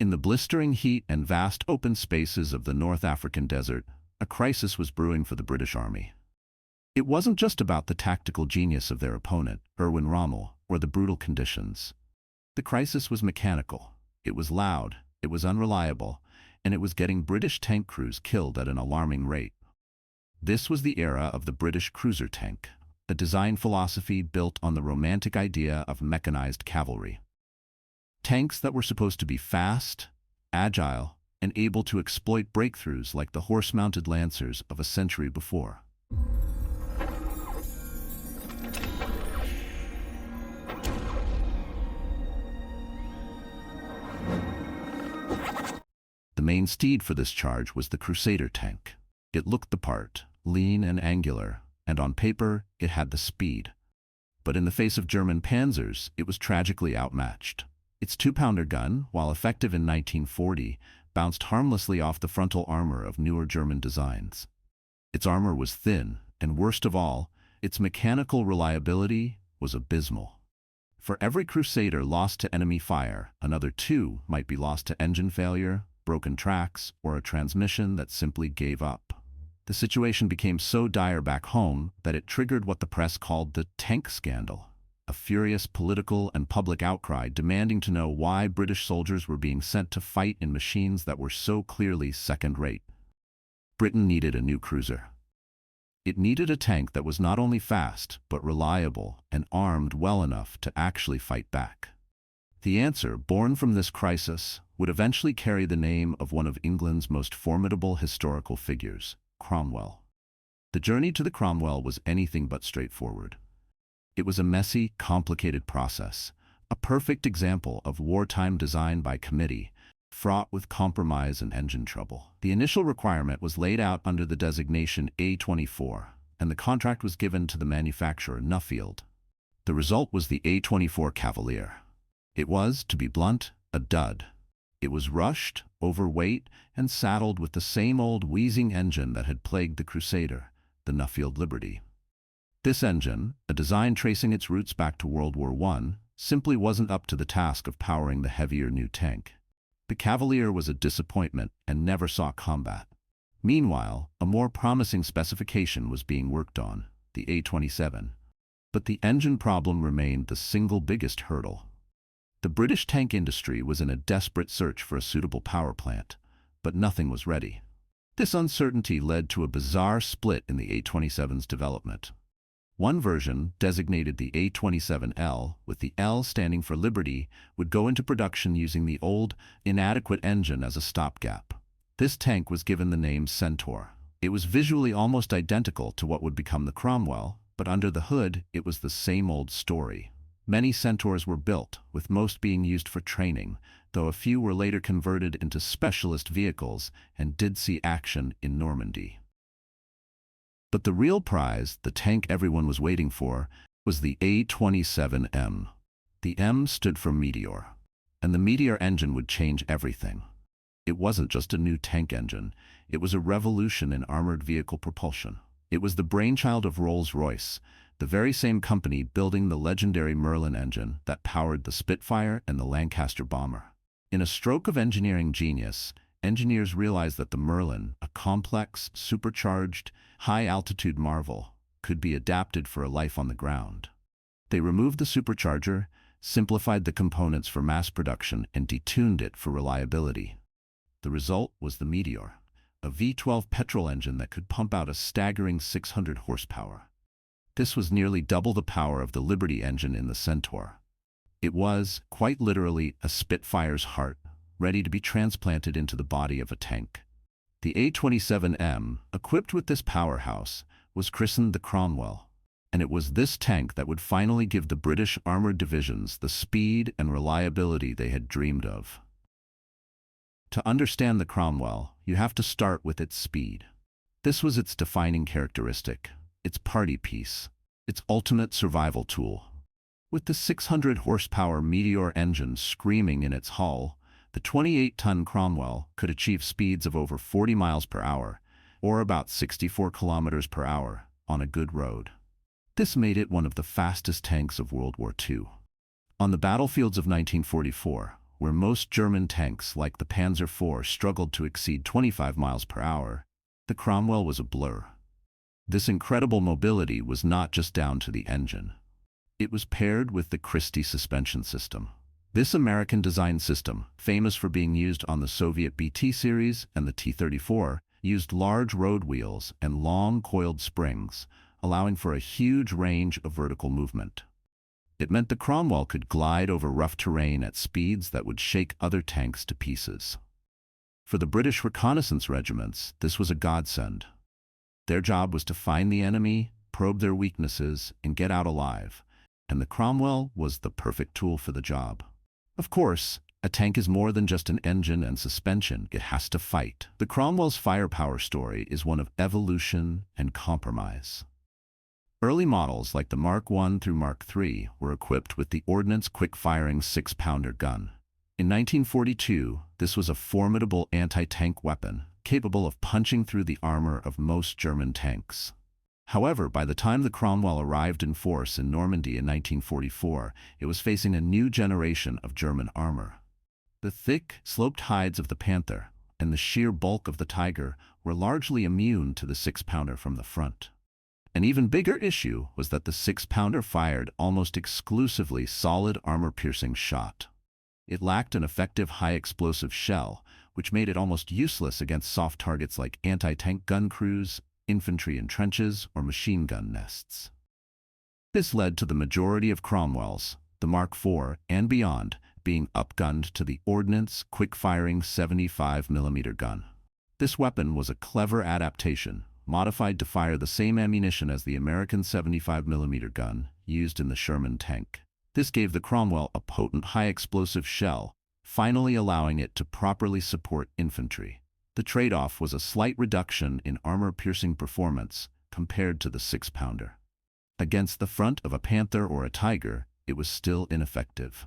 In the blistering heat and vast open spaces of the North African desert, a crisis was brewing for the British Army. It wasn't just about the tactical genius of their opponent, Erwin Rommel, or the brutal conditions. The crisis was mechanical. It was loud, it was unreliable, and it was getting British tank crews killed at an alarming rate. This was the era of the British cruiser tank, a design philosophy built on the romantic idea of mechanized cavalry. Tanks that were supposed to be fast, agile, and able to exploit breakthroughs like the horse-mounted lancers of a century before. The main steed for this charge was the Crusader tank. It looked the part, lean and angular, and on paper it had the speed. But in the face of German panzers, it was tragically outmatched. Its 2-pounder gun, while effective in 1940, bounced harmlessly off the frontal armor of newer German designs. Its armor was thin, and worst of all, its mechanical reliability was abysmal. For every Crusader lost to enemy fire, another 2 might be lost to engine failure, broken tracks, or a transmission that simply gave up. The situation became so dire back home that it triggered what the press called the tank scandal, a furious political and public outcry demanding to know why British soldiers were being sent to fight in machines that were so clearly second-rate. Britain needed a new cruiser. It needed a tank that was not only fast, but reliable and armed well enough to actually fight back. The answer, born from this crisis, would eventually carry the name of one of England's most formidable historical figures, Cromwell. The journey to the Cromwell was anything but straightforward. It was a messy, complicated process, a perfect example of wartime design by committee, fraught with compromise and engine trouble. The initial requirement was laid out under the designation A24, and the contract was given to the manufacturer Nuffield. The result was the A24 Cavalier. It was, to be blunt, a dud. It was rushed, overweight, and saddled with the same old wheezing engine that had plagued the Crusader, the Nuffield Liberty. This engine, a design tracing its roots back to World War I, simply wasn't up to the task of powering the heavier new tank. The Cavalier was a disappointment and never saw combat. Meanwhile, a more promising specification was being worked on, the A27. But the engine problem remained the single biggest hurdle. The British tank industry was in a desperate search for a suitable power plant, but nothing was ready. This uncertainty led to a bizarre split in the A27's development. One version, designated the A27L, with the L standing for Liberty, would go into production using the old, inadequate engine as a stopgap. This tank was given the name Centaur. It was visually almost identical to what would become the Cromwell, but under the hood, it was the same old story. Many Centaurs were built, with most being used for training, though a few were later converted into specialist vehicles and did see action in Normandy. But the real prize, the tank everyone was waiting for, was the A27M. The M stood for Meteor, and the Meteor engine would change everything. It wasn't just a new tank engine, it was a revolution in armored vehicle propulsion. It was the brainchild of Rolls-Royce, the very same company building the legendary Merlin engine that powered the Spitfire and the Lancaster bomber. In a stroke of engineering genius, engineers realized that the Merlin, a complex, supercharged, high-altitude marvel, could be adapted for a life on the ground. They removed the supercharger, simplified the components for mass production, and detuned it for reliability. The result was the Meteor, a V12 petrol engine that could pump out a staggering 600 horsepower. This was nearly double the power of the Liberty engine in the Centaur. It was, quite literally, a Spitfire's heart, ready to be transplanted into the body of a tank. The A27M, equipped with this powerhouse, was christened the Cromwell, and it was this tank that would finally give the British armored divisions the speed and reliability they had dreamed of. To understand the Cromwell, you have to start with its speed. This was its defining characteristic, its party piece, its ultimate survival tool. With the 600 horsepower Meteor engine screaming in its hull, the 28-ton Cromwell could achieve speeds of over 40 miles per hour, or about 64 kilometers per hour, on a good road. This made it one of the fastest tanks of World War II. On the battlefields of 1944, where most German tanks like the Panzer IV struggled to exceed 25 miles per hour, the Cromwell was a blur. This incredible mobility was not just down to the engine. It was paired with the Christie suspension system. This American-designed system, famous for being used on the Soviet BT series and the T-34, used large road wheels and long coiled springs, allowing for a huge range of vertical movement. It meant the Cromwell could glide over rough terrain at speeds that would shake other tanks to pieces. For the British reconnaissance regiments, this was a godsend. Their job was to find the enemy, probe their weaknesses, and get out alive, and the Cromwell was the perfect tool for the job. Of course, a tank is more than just an engine and suspension. It has to fight. The Cromwell's firepower story is one of evolution and compromise. Early models like the Mark I through Mark III were equipped with the Ordnance quick-firing 6-pounder gun. In 1942, this was a formidable anti-tank weapon, capable of punching through the armor of most German tanks. However, by the time the Cromwell arrived in force in Normandy in 1944, it was facing a new generation of German armor. The thick, sloped hides of the Panther and the sheer bulk of the Tiger were largely immune to the 6-pounder from the front. An even bigger issue was that the 6-pounder fired almost exclusively solid armor-piercing shot. It lacked an effective high-explosive shell, which made it almost useless against soft targets like anti-tank gun crews, infantry in trenches, or machine gun nests. This led to the majority of Cromwells, the Mark IV and beyond, being upgunned to the Ordnance quick-firing 75mm gun. This weapon was a clever adaptation, modified to fire the same ammunition as the American 75mm gun used in the Sherman tank. This gave the Cromwell a potent high-explosive shell, finally allowing it to properly support infantry. The trade-off was a slight reduction in armor-piercing performance compared to the 6-pounder. Against the front of a Panther or a Tiger, it was still ineffective.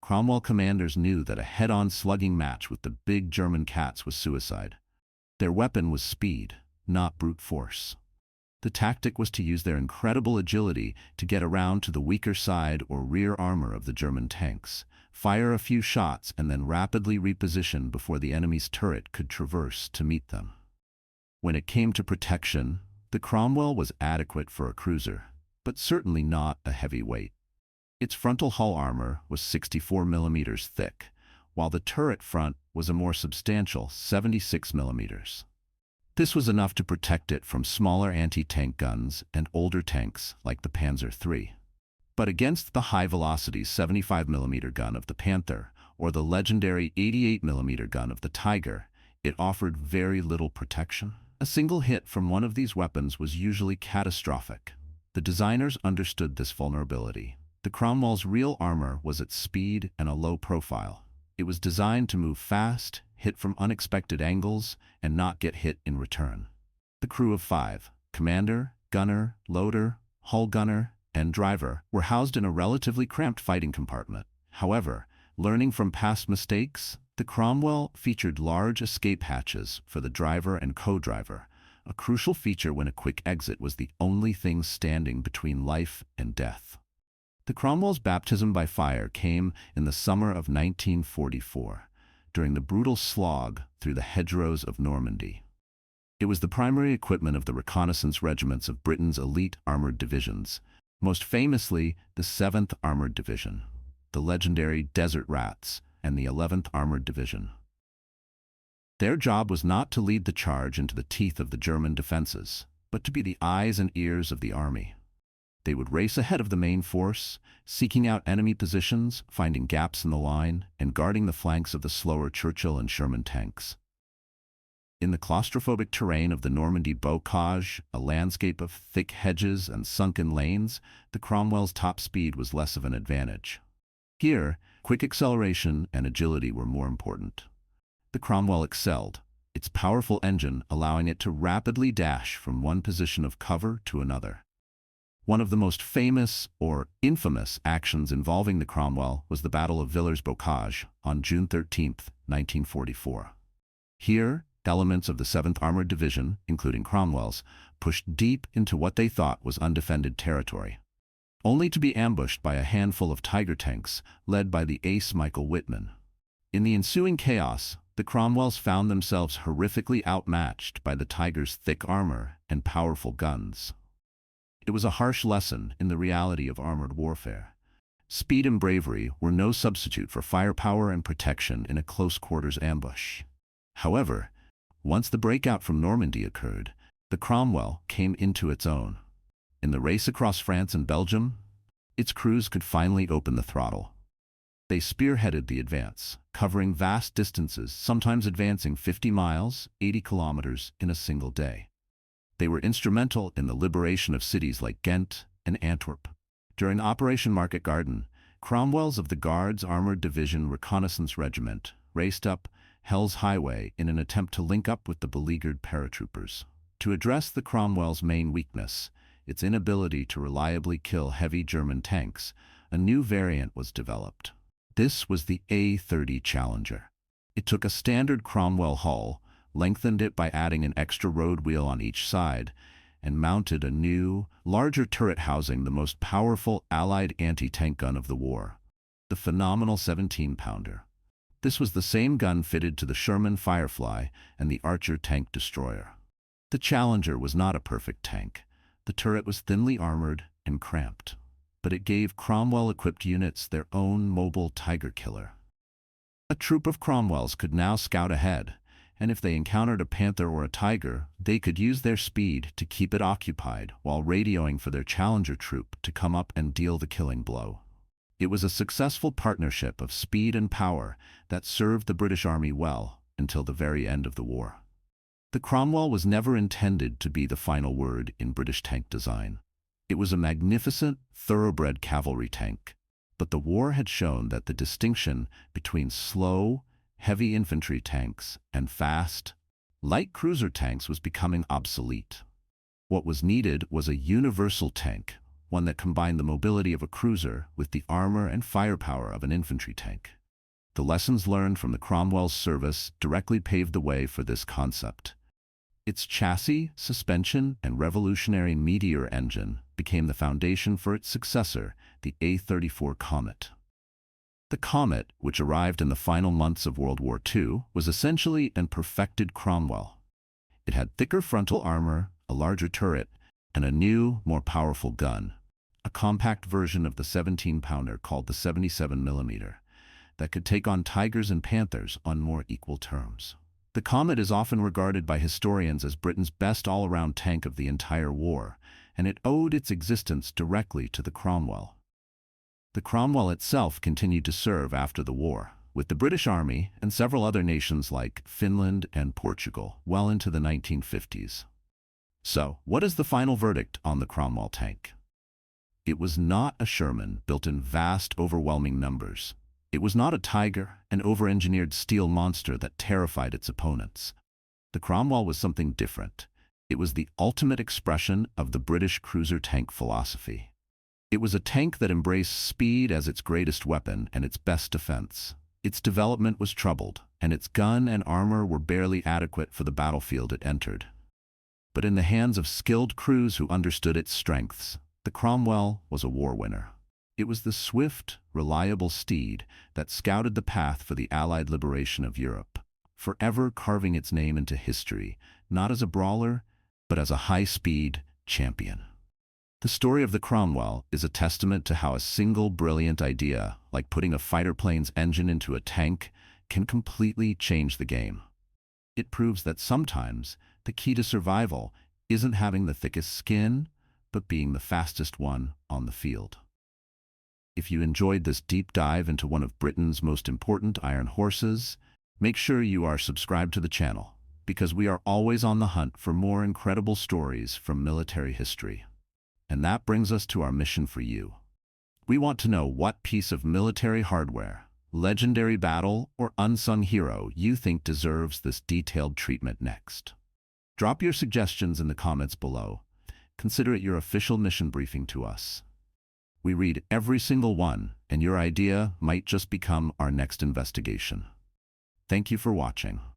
Cromwell commanders knew that a head-on slugging match with the big German cats was suicide. Their weapon was speed, not brute force. The tactic was to use their incredible agility to get around to the weaker side or rear armor of the German tanks, fire a few shots, and then rapidly reposition before the enemy's turret could traverse to meet them. When it came to protection, the Cromwell was adequate for a cruiser, but certainly not a heavyweight. Its frontal hull armor was 64mm thick, while the turret front was a more substantial 76mm. This was enough to protect it from smaller anti-tank guns and older tanks like the Panzer III. But against the high-velocity 75mm gun of the Panther or the legendary 88mm gun of the Tiger, it offered very little protection. A single hit from one of these weapons was usually catastrophic. The designers understood this vulnerability. The Cromwell's real armor was its speed and a low profile. It was designed to move fast, hit from unexpected angles, and not get hit in return. The crew of 5, commander, gunner, loader, hull gunner, and driver, were housed in a relatively cramped fighting compartment. However, learning from past mistakes, the Cromwell featured large escape hatches for the driver and co-driver, a crucial feature when a quick exit was the only thing standing between life and death. The Cromwell's baptism by fire came in the summer of 1944, during the brutal slog through the hedgerows of Normandy. It was the primary equipment of the reconnaissance regiments of Britain's elite armored divisions, most famously the 7th Armored Division, the legendary Desert Rats, and the 11th Armored Division. Their job was not to lead the charge into the teeth of the German defenses, but to be the eyes and ears of the army. They would race ahead of the main force, seeking out enemy positions, finding gaps in the line, and guarding the flanks of the slower Churchill and Sherman tanks. In the claustrophobic terrain of the Normandy bocage, a landscape of thick hedges and sunken lanes, the Cromwell's top speed was less of an advantage. Here, quick acceleration and agility were more important. The Cromwell excelled, its powerful engine allowing it to rapidly dash from one position of cover to another. One of the most famous, or infamous, actions involving the Cromwell was the Battle of Villers-Bocage on June 13, 1944. Here, elements of the 7th Armored Division, including Cromwell's, pushed deep into what they thought was undefended territory, only to be ambushed by a handful of Tiger tanks led by the ace Michael Whitman. In the ensuing chaos, the Cromwells found themselves horrifically outmatched by the Tiger's thick armor and powerful guns. It was a harsh lesson in the reality of armored warfare. Speed and bravery were no substitute for firepower and protection in a close-quarters ambush. However, once the breakout from Normandy occurred, the Cromwell came into its own. In the race across France and Belgium, its crews could finally open the throttle. They spearheaded the advance, covering vast distances, sometimes advancing 50 miles, 80 kilometers in a single day. They were instrumental in the liberation of cities like Ghent and Antwerp. During Operation Market Garden, Cromwells of the Guards Armored Division Reconnaissance Regiment raced up Hell's Highway in an attempt to link up with the beleaguered paratroopers. To address the Cromwell's main weakness, its inability to reliably kill heavy German tanks, a new variant was developed. This was the A30 Challenger. It took a standard Cromwell hull, lengthened it by adding an extra road wheel on each side, and mounted a new, larger turret housing the most powerful Allied anti-tank gun of the war, the phenomenal 17-pounder. This was the same gun fitted to the Sherman Firefly and the Archer tank destroyer. The Challenger was not a perfect tank. The turret was thinly armored and cramped, but it gave Cromwell-equipped units their own mobile Tiger killer. A troop of Cromwells could now scout ahead, and if they encountered a Panther or a Tiger, they could use their speed to keep it occupied while radioing for their Challenger troop to come up and deal the killing blow. It was a successful partnership of speed and power that served the British Army well until the very end of the war. The Cromwell was never intended to be the final word in British tank design. It was a magnificent, thoroughbred cavalry tank, but the war had shown that the distinction between slow, heavy infantry tanks and fast, light cruiser tanks was becoming obsolete. What was needed was a universal tank, one that combined the mobility of a cruiser with the armor and firepower of an infantry tank. The lessons learned from the Cromwell's service directly paved the way for this concept. Its chassis, suspension, and revolutionary Meteor engine became the foundation for its successor, the A34 Comet. The Comet, which arrived in the final months of World War II, was essentially an perfected Cromwell. It had thicker frontal armor, a larger turret, and a new, more powerful gun, a compact version of the 17-pounder called the 77mm, that could take on Tigers and Panthers on more equal terms. The Comet is often regarded by historians as Britain's best all-around tank of the entire war, and it owed its existence directly to the Cromwell. The Cromwell itself continued to serve after the war, with the British Army and several other nations like Finland and Portugal well into the 1950s. So, what is the final verdict on the Cromwell tank? It was not a Sherman built in vast, overwhelming numbers. It was not a Tiger, an over-engineered steel monster that terrified its opponents. The Cromwell was something different. It was the ultimate expression of the British cruiser tank philosophy. It was a tank that embraced speed as its greatest weapon and its best defense. Its development was troubled, and its gun and armor were barely adequate for the battlefield it entered. But in the hands of skilled crews who understood its strengths, the Cromwell was a war winner. It was the swift, reliable steed that scouted the path for the Allied liberation of Europe, forever carving its name into history, not as a brawler, but as a high-speed champion. The story of the Cromwell is a testament to how a single brilliant idea, like putting a fighter plane's engine into a tank, can completely change the game. It proves that sometimes the key to survival isn't having the thickest skin, but being the fastest one on the field. If you enjoyed this deep dive into one of Britain's most important iron horses, make sure you are subscribed to the channel, because we are always on the hunt for more incredible stories from military history. And that brings us to our mission for you. We want to know what piece of military hardware, legendary battle, or unsung hero you think deserves this detailed treatment next. Drop your suggestions in the comments below. Consider it your official mission briefing to us. We read every single one, and your idea might just become our next investigation. Thank you for watching.